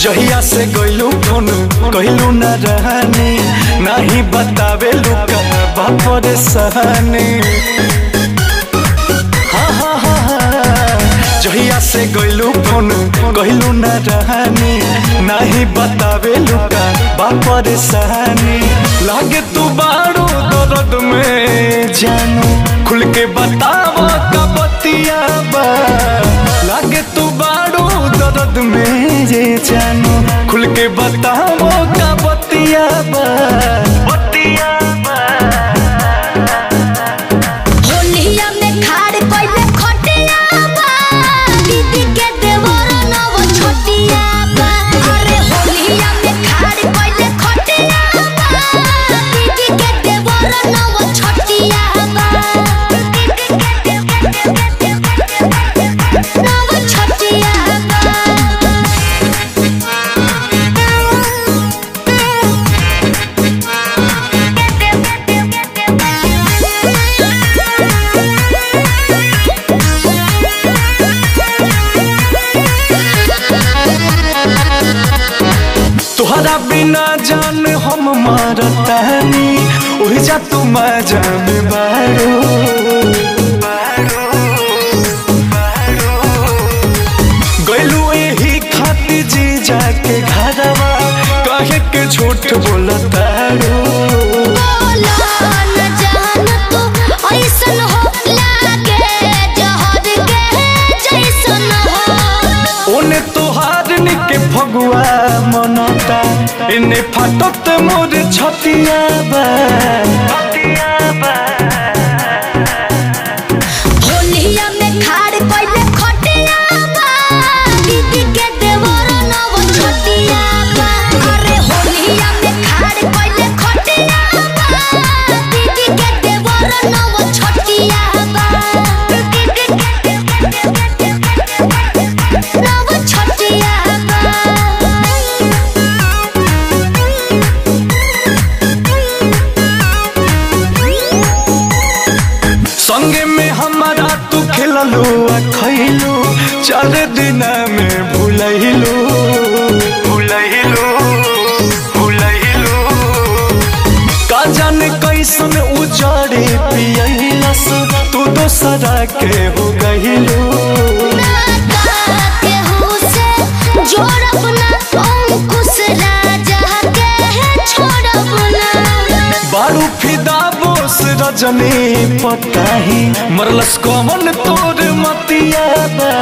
जहिया से गइलू फोन कहलू न रहनी नहीं बतावे लुका बापर सहनी। जहिया से गइलू फोन कहलू न रहनी नहीं बतावे लुका बापर सहनी। लागे तू बारू दर्द में जानू खुल के बतावा का बतिया बा। लागे तू बारू दर्द में ये जानू खुल के बतावा का बतिया बा। बतिया बा होलिया में खाड़ कइले खटिया बा। दीदी के देवर नव छोटिया बा। अरे होलिया में खाड़ कइले खटिया बा। दीदी के देवर नव छोटिया बा। नव छोटिया बा। तुहरा बिना जान हम मरतानी उही जा तू मजा में बारो। गइलू यही खाती जी जाके घरवा कहे के झूठ बोलतारो। न जान तू ऐसन हो लागे जहर के जैसन हो। ओने तोहार निके फगुआ मनता इने फाटत मोर छतिया बा। होलिया में खाड़ कइले खटिया बा। दीदी के देवर नव छोटिया बा। अरे होलिया में खाड़ कइले खटिया बा। दीदी के देवर नव छोटिया बा। नव छोटिया बा। संगे में हमारा तू खेललू आ खैलू 4 दिन में भूलैलू। का जाने कैसन उजाड़े पियलस तू दोसरा के हो गइलू। बारू फिदा बोस रजनी पताही मरलस कमन तोर मतिया बा।